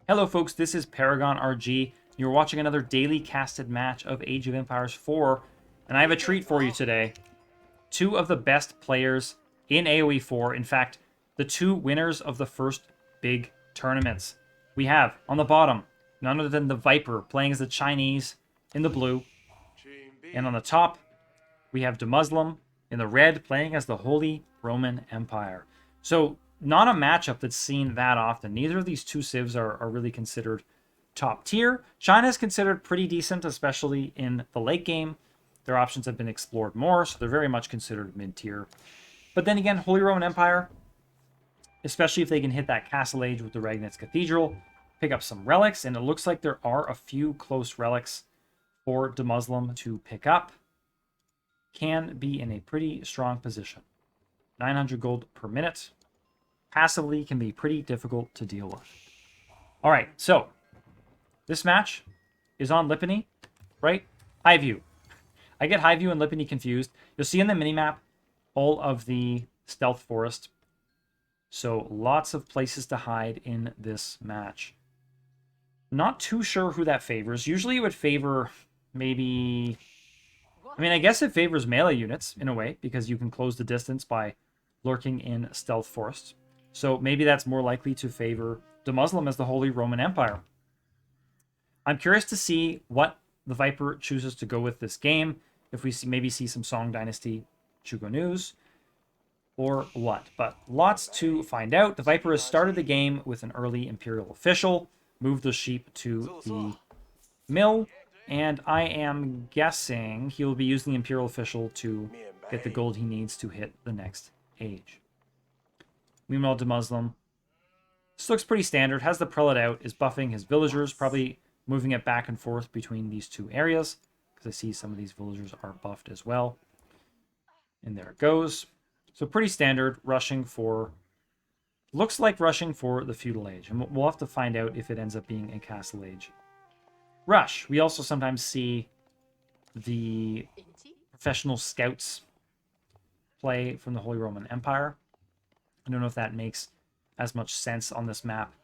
Hello folks, this is Paragon RG. You're watching another daily casted match of Age of Empires 4, and I have a treat for you today. Two of the best players in AoE 4, in fact, the two winners of the first big tournaments. We have, on the bottom, none other than TheViper playing as the Chinese in the blue, and on the top, we have Muslim in the red playing as the Holy Roman Empire. So, not a matchup that's seen that often. Neither of these two civs are really considered top tier. China is considered pretty decent, especially in the late game. Their options have been explored more, so they're very much considered mid-tier. But then again, Holy Roman Empire, especially if they can hit that Castle Age with the Ragnitz Cathedral, pick up some relics, and it looks like there are a few close relics for Muslim to pick up. Can be in a pretty strong position. 900 gold per minute. Passively can be pretty difficult to deal with. All right, so this match is on Lipany, right? High View. I get High View and Lipany confused. You'll see in the minimap all of the stealth forest. So lots of places to hide in this match. Not too sure who that favors. Usually it would favor maybe... I mean, I guess it favors melee units in a way because you can close the distance by lurking in stealth forests. So maybe that's more likely to favor Muslim as the Holy Roman Empire. I'm curious to see what TheViper chooses to go with this game. If we maybe see some Song Dynasty Chugo news or what. But lots to find out. TheViper has started the game with an early Imperial official, moved the sheep to the mill, and I am guessing he will be using the Imperial official to get the gold he needs to hit the next age. Meanwhile, Muslim. This looks pretty standard. Has the prelate out, is buffing his villagers, probably moving it back and forth between these two areas, because I see some of these villagers are buffed as well. And there it goes. So pretty standard, rushing for... Looks like rushing for the feudal age. And we'll have to find out if it ends up being a castle age rush. We also sometimes see the professional scouts play from the Holy Roman Empire. I don't know if that makes as much sense on this map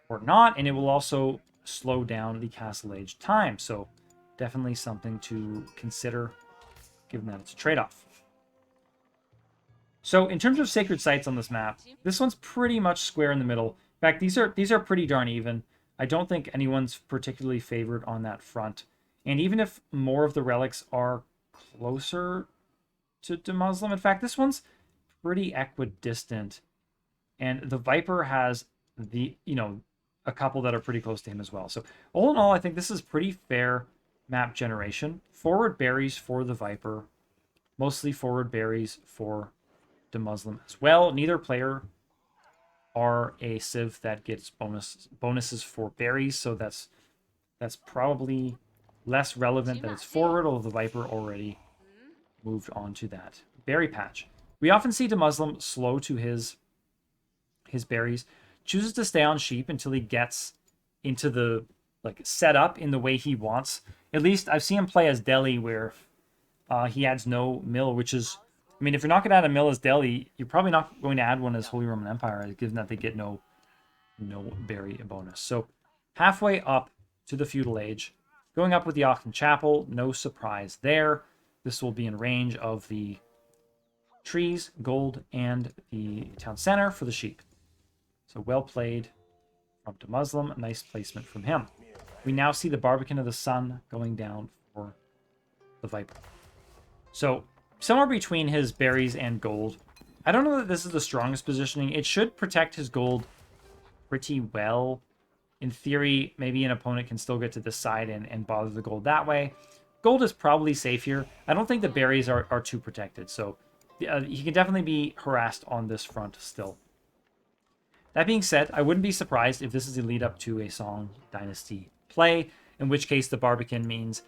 or not, and it will also slow down the Castle Age time, so definitely something to consider given that it's a trade-off. So in terms of sacred sites on this map, this one's pretty much square in the middle. In fact, these are pretty darn even. I don't think anyone's particularly favored on that front. And even if more of the relics are closer to Muslim, in fact, this one's pretty equidistant. And TheViper has a couple that are pretty close to him as well. So all in all, I think this is pretty fair map generation. Forward berries for TheViper, mostly forward berries for Muslim as well. Neither player are a civ that gets bonuses for berries, so that's probably less relevant that it's forward, although TheViper already moved on to that berry patch. We often see Muslim slow to his berries, chooses to stay on sheep until he gets into the setup in the way he wants. At least I've seen him play as Delhi, where he adds no mill, which is, I mean, if you're not going to add a mill as Delhi, you're probably not going to add one as Holy Roman Empire, given that they get no berry bonus. So halfway up to the feudal age, going up with the Auckland Chapel, no surprise there. This will be in range of the trees, gold, and the town center for the sheep. So well played from Muslim. Nice placement from him. We now see the Barbican of the Sun going down for TheViper. So somewhere between his berries and gold. I don't know that this is the strongest positioning. It should protect his gold pretty well. In theory, maybe an opponent can still get to this side and bother the gold that way. Gold is probably safe here. I don't think the berries are too protected. So he can definitely be harassed on this front still. That being said, I wouldn't be surprised if this is a lead up to a Song Dynasty play, in which case the Barbican means,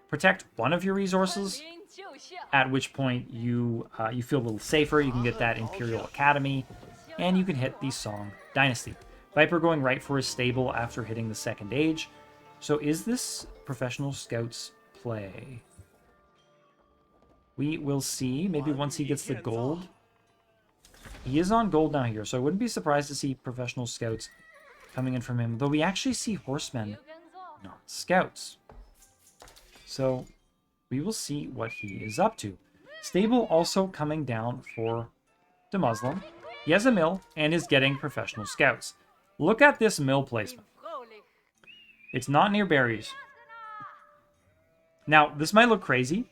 protect one of your resources, at which point you feel a little safer. You can get that Imperial Academy, and you can hit the Song Dynasty. Viper going right for his stable after hitting the second age. So is this professional scouts play? We will see. Maybe once he gets the gold. He is on gold now here, so I wouldn't be surprised to see professional scouts coming in from him. Though we actually see horsemen, not scouts. So we will see what he is up to. Stable also coming down for the Muslim. He has a mill and is getting professional scouts. Look at this mill placement. It's not near berries. Now, this might look crazy,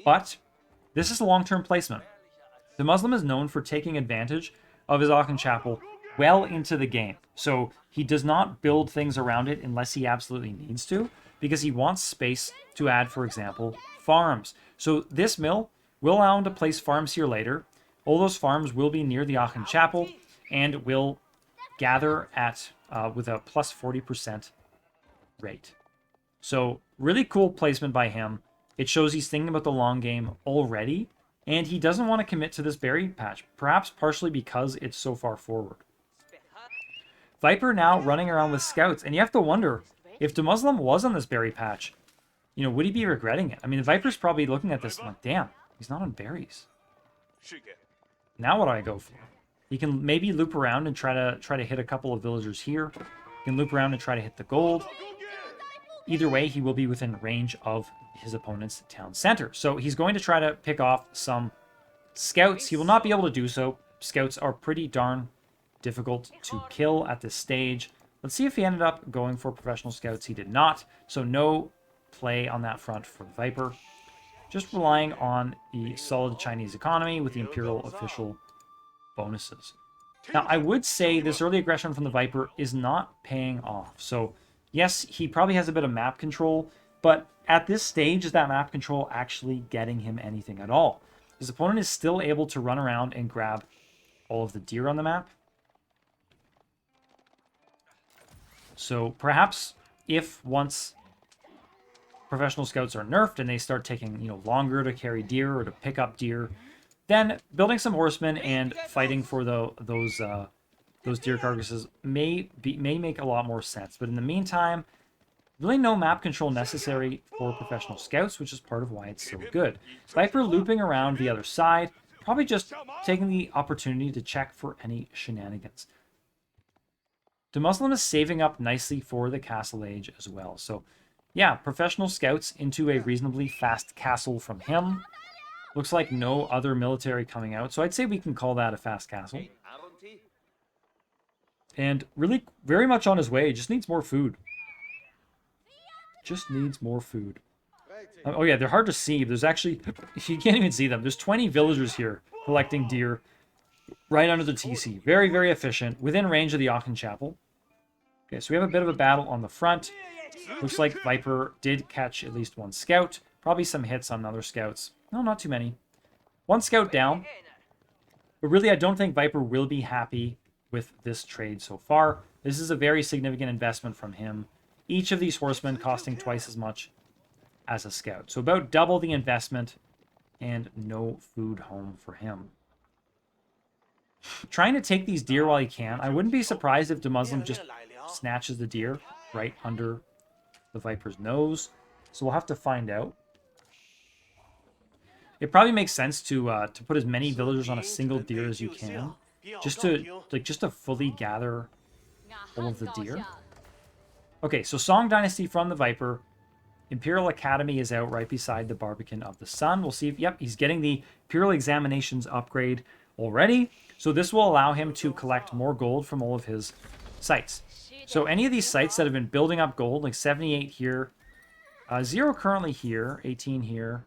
but this is a long-term placement. The Muslim is known for taking advantage of his Aachen Chapel well into the game. So he does not build things around it unless he absolutely needs to, because he wants space to add, for example, farms. So this mill will allow him to place farms here later. All those farms will be near the Aachen Chapel and will gather at with a plus 40% rate. So really cool placement by him. It shows he's thinking about the long game already, and he doesn't want to commit to this berry patch, perhaps partially because it's so far forward. Viper now running around with scouts, and you have to wonder, if the Muslim was on this berry patch, you know, would he be regretting it? I mean, the Viper's probably looking at this and like, damn, he's not on berries. Now what do I go for? He can maybe loop around and try to hit a couple of villagers here. He can loop around and try to hit the gold. Either way, he will be within range of his opponent's town center. So he's going to try to pick off some scouts. He will not be able to do so. Scouts are pretty darn difficult to kill at this stage. Let's see if he ended up going for professional scouts. He did not. So no play on that front for the Viper. Just relying on the solid Chinese economy with the Imperial official bonuses. Now, I would say this early aggression from the Viper is not paying off. So yes, he probably has a bit of map control, but at this stage, is that map control actually getting him anything at all? His opponent is still able to run around and grab all of the deer on the map. So perhaps if once professional scouts are nerfed and they start taking, you know, longer to carry deer or to pick up deer, then building some horsemen and fighting for those deer carcasses may make a lot more sense. But in the meantime, really no map control necessary for professional scouts, which is part of why it's so good. Viper looping around the other side, probably just taking the opportunity to check for any shenanigans. The Muslim is saving up nicely for the castle age as well. So yeah, professional scouts into a reasonably fast castle from him. Looks like no other military coming out. So I'd say we can call that a fast castle. And really very much on his way. Just needs more food. Just needs more food. Oh yeah, they're hard to see. There's actually, you can't even see them. There's 20 villagers here collecting deer right under the TC. Very, very efficient. Within range of the Aachen Chapel. Okay, so we have a bit of a battle on the front. Looks like Viper did catch at least one scout. Probably some hits on other scouts. No, not too many. One scout down. But really, I don't think Viper will be happy with this trade so far. This is a very significant investment from him. Each of these horsemen costing twice as much as a scout. So about double the investment and no food home for him. Trying to take these deer while he can. I wouldn't be surprised if the Muslim just snatches the deer right under the Viper's nose. So we'll have to find out. It probably makes sense to put as many villagers on a single deer as you can, just to fully gather all of the deer. Okay, so Song Dynasty from the Viper. Imperial Academy is out right beside the Barbican of the Sun. We'll see if, yep, he's getting the Imperial Examinations upgrade already. So this will allow him to collect more gold from all of his sites. So any of these sites that have been building up gold, like 78 here, 0 currently here, 18 here,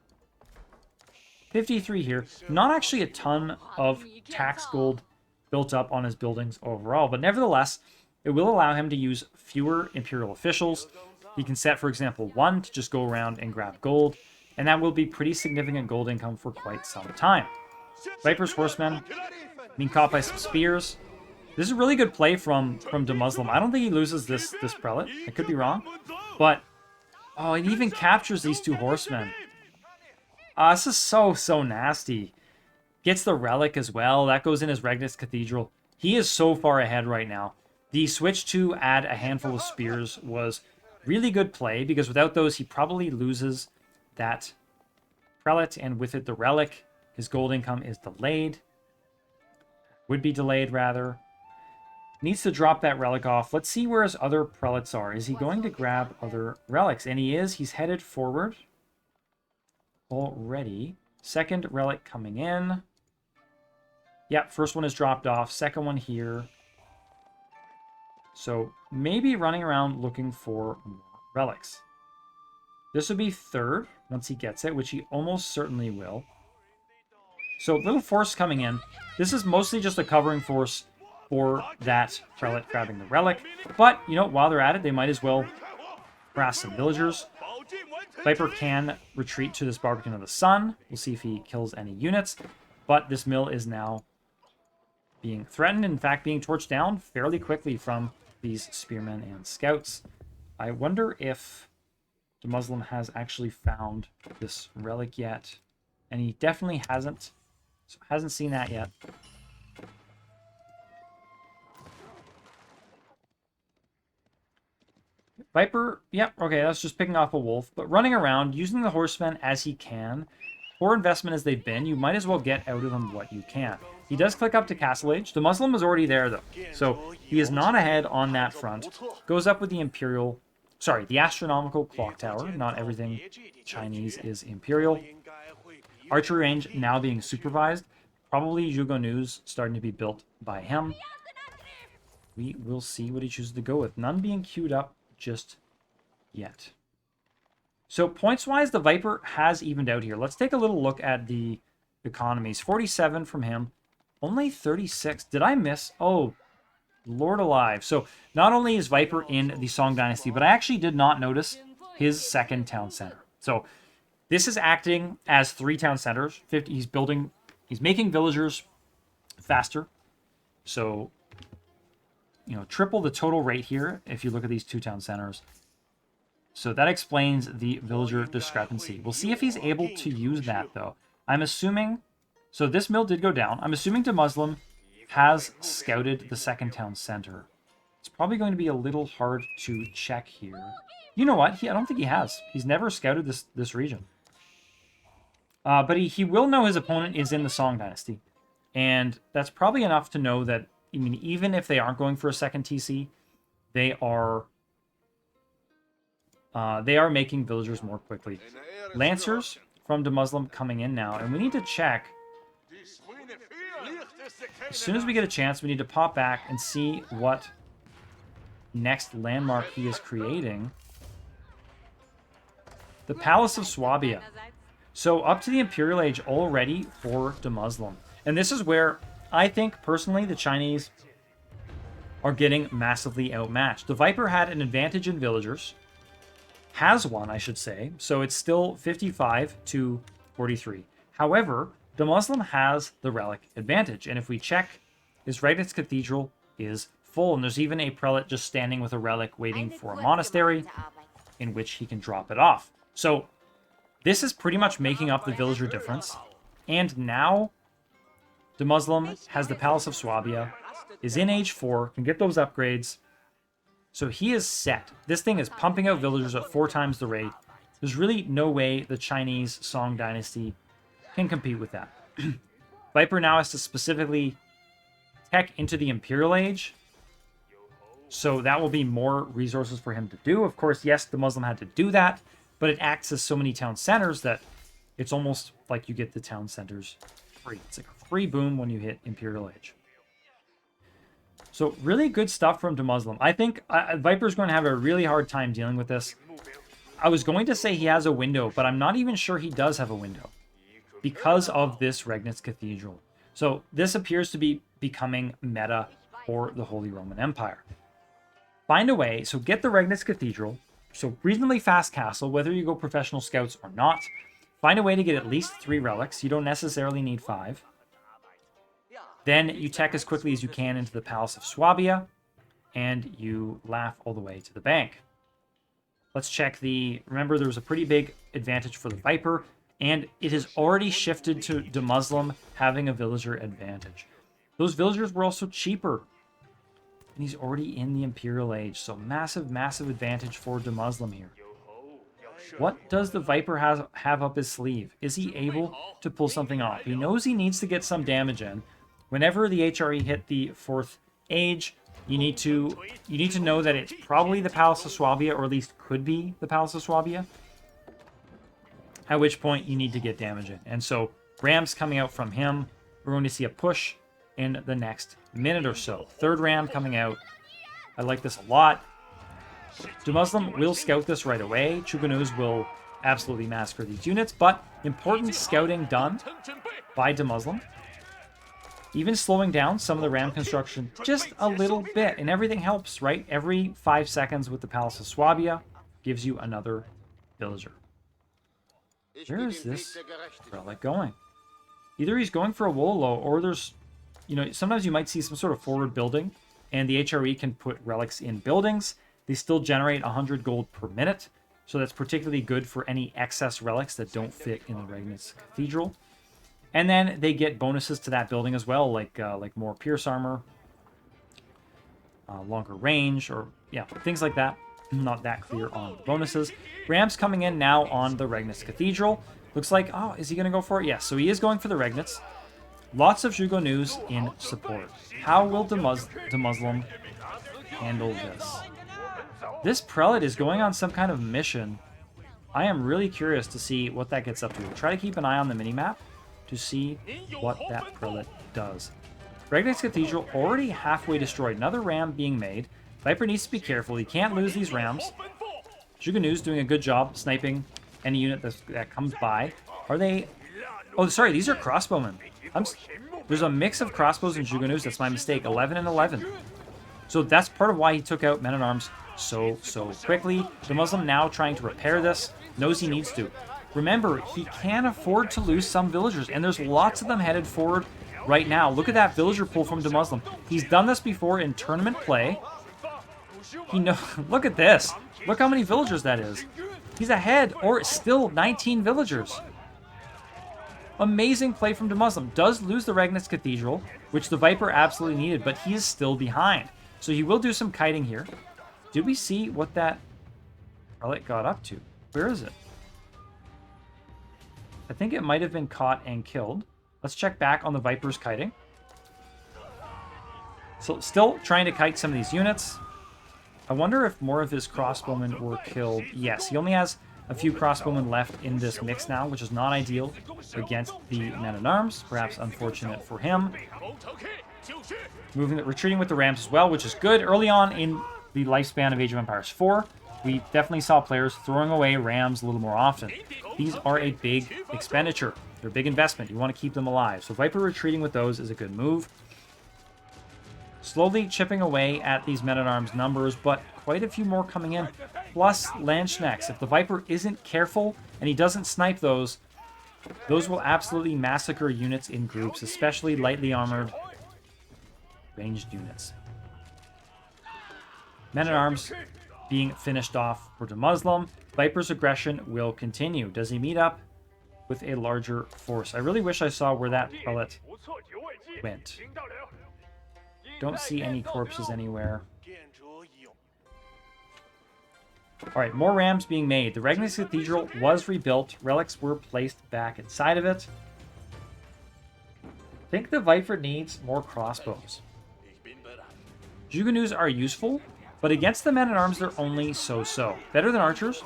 53 here. Not actually a ton of tax gold built up on his buildings overall, but nevertheless, it will allow him to use fewer Imperial officials. He can set, for example, 1 to just go around and grab gold, and that will be pretty significant gold income for quite some time. Viper's horsemen being caught by some spears. This is a really good play from the Muslim. I don't think he loses this prelate. I could be wrong. But, oh, it even captures these two horsemen. This is so nasty. Gets the relic as well. That goes in his Regnus Cathedral. He is so far ahead right now. The switch to add a handful of spears was really good play, because without those, he probably loses that prelate, and with it, the relic. His gold income is delayed. Would be delayed, rather. Needs to drop that relic off. Let's see where his other prelates are. Is he going to grab other relics? And he is. He's headed forward already. Second relic coming in. Yep, first one is dropped off. Second one here. So maybe running around looking for more relics. This would be third once he gets it, which he almost certainly will. So little force coming in. This is mostly just a covering force for that prelate grabbing the relic. But, you know, while they're at it, they might as well harass some villagers. Viper can retreat to this Barbican of the Sun. We'll see if he kills any units. But this mill is now being threatened. In fact, being torched down fairly quickly from these spearmen and scouts. I wonder if the Muslim has actually found this relic yet. And he definitely hasn't. So hasn't seen that yet. Viper, yep, okay, that's just picking off a wolf. But running around, using the horsemen as he can. Poor investment as they've been, you might as well get out of them what you can. He does click up to Castle Age. The Muslim is already there, though. So he is not ahead on that front. Goes up with the Imperial... Sorry, the Astronomical Clock Tower. Not everything Chinese is Imperial. Archery range now being supervised. Probably Zhuge News starting to be built by him. We will see what he chooses to go with. None being queued up just yet. So points-wise, the Viper has evened out here. Let's take a little look at the economies. 47 from him. Only 36. Did I miss? Oh, Lord alive. So not only is Viper in the Song Dynasty, but I actually did not notice his second town center. So this is acting as 3 town centers. He's making villagers faster. So, you know, triple the total rate here if you look at these 2 town centers. So that explains the villager discrepancy. We'll see if he's able to use that, though. I'm assuming... So this mill did go down. I'm assuming the Muslim has scouted the second town center. It's probably going to be a little hard to check here. You know what? I don't think he has. He's never scouted this region. But he will know his opponent is in the Song Dynasty. And that's probably enough to know that, I mean, even if they aren't going for a second TC, they are making villagers more quickly. Lancers from the Muslim coming in now. And we need to check. As soon as we get a chance, we need to pop back and see what next landmark he is creating. The Palace of Swabia. So up to the Imperial Age already for the Muslim. And this is where I think, personally, the Chinese are getting massively outmatched. The Viper had an advantage in villagers. Has one, I should say. So it's still 55 to 43. However, the Muslim has the relic advantage. And if we check, his Regnitz Cathedral is full. And there's even a prelate just standing with a relic waiting for a monastery in which he can drop it off. So this is pretty much making up the villager difference. And now the Muslim has the Palace of Swabia, is in Age 4, can get those upgrades. So he is set. This thing is pumping out villagers at 4 times the rate. There's really no way the Chinese Song Dynasty can compete with that. Viper now has to specifically tech into the Imperial Age. So that will be more resources for him to do. Of course, yes, the Muslim had to do that, but it acts as so many town centers that it's almost like you get the town centers free. It's like a free boom when you hit Imperial Age. So really good stuff from the Muslim. I think Viper's going to have a really hard time dealing with this. I was going to say he has a window, but I'm not even sure he does have a window because of this Regnitz Cathedral. So this appears to be becoming meta for the Holy Roman Empire. Find a way, so get the Regnitz Cathedral, so reasonably fast castle, whether you go professional scouts or not. Find a way to get at least 3 relics. You don't necessarily need 5. Then you tech as quickly as you can into the Palace of Swabia, and you laugh all the way to the bank. Let's check the... Remember, there was a pretty big advantage for the Viper, and it has already shifted to the Muslim having a villager advantage. Those villagers were also cheaper. And he's already in the Imperial Age, so massive, massive advantage for the Muslim here. What does the Viper have up his sleeve? Is he able to pull something off? He knows he needs to get some damage in. Whenever the HRE hit the 4th age, you need to know that it's probably the Palace of Swabia, or at least could be the Palace of Swabia. At which point you need to get damage in. And so Rams coming out from him. We're going to see a push in the next minute or so. Third Ram coming out. I like this a lot. Muslim will scout this right away. Chuganuz will absolutely massacre these units, but important scouting done by Muslim. Even slowing down some of the ram construction just a little bit, and everything helps, right? Every 5 seconds with the Palace of Swabia gives you another villager. Where is this relic going? Either he's going for a Wololo, or there's, you know, sometimes you might see some sort of forward building, and the HRE can put relics in buildings. They still generate 100 gold per minute, so that's particularly good for any excess relics that don't fit in the Regnitz Cathedral. And then they get bonuses to that building as well, like more pierce armor, longer range, or yeah, things like that. Not that clear on the bonuses. Rams coming in now on the Regnitz Cathedral. Looks like, oh, is he going to go for it? Yes, so he is going for the Regnitz. Lots of Zhugo news in support. How will the Muslim handle this? This prelate is going on some kind of mission. I am really curious to see what that gets up to. We'll try to keep an eye on the minimap to see what that prelate does. Regnitz Cathedral already halfway destroyed. Another ram being made. Viper needs to be careful. He can't lose these rams. Zhuganu's doing a good job sniping any unit that comes by. Are they... Oh, sorry, these are crossbowmen. There's a mix of crossbows and Zhuganu's. That's my mistake. 11 and 11. So that's part of why he took out men-at-arms so quickly. The Muslim now trying to repair this. Knows he needs to. Remember, he can afford to lose some villagers, and there's lots of them headed forward right now. Look at that villager pull from Muslim. He's done this before in tournament play. Look at this. Look how many villagers that is. He's ahead, or still 19 villagers. Amazing play from Muslim. Does lose the Regnitz Cathedral, which the Viper absolutely needed, but he is still behind. So he will do some kiting here. Did we see what that relic got up to? Where is it? I think it might have been caught and killed. Let's check back on the Viper's kiting. So still trying to kite some of these units. I wonder if more of his crossbowmen were killed. Yes, he only has a few crossbowmen left in this mix now, which is not ideal against the men-at-arms. Perhaps unfortunate for him. Retreating with the Rams as well, which is good. Early on in the lifespan of Age of Empires 4, we definitely saw players throwing away Rams a little more often. These are a big expenditure. They're a big investment. You want to keep them alive. So Viper retreating with those is a good move. Slowly chipping away at these men-at-arms numbers, but quite a few more coming in. Plus Landsknechts. If the Viper isn't careful and he doesn't snipe those will absolutely massacre units in groups, especially lightly armored ranged units. Men-at-arms being finished off for the Muslim. Viper's aggression will continue. Does he meet up with a larger force? I really wish I saw where that prelate went. Don't see any corpses anywhere. Alright, more rams being made. The Regnitz Cathedral was rebuilt. Relics were placed back inside of it. I think the Viper needs more crossbows. Zhuganus are useful, but against the men-at-arms, they're only so-so. Better than archers,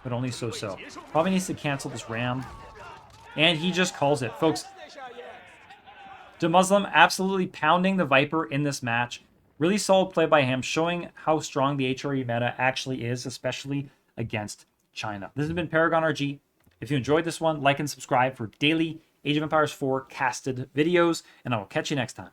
but only so-so. Probably needs to cancel this ram. And he just calls it. Folks, Muslim absolutely pounding the Viper in this match. Really solid play by him, showing how strong the HRE meta actually is, especially against China. This has been Paragon RG. If you enjoyed this one, like and subscribe for daily Age of Empires 4 casted videos, and I will catch you next time.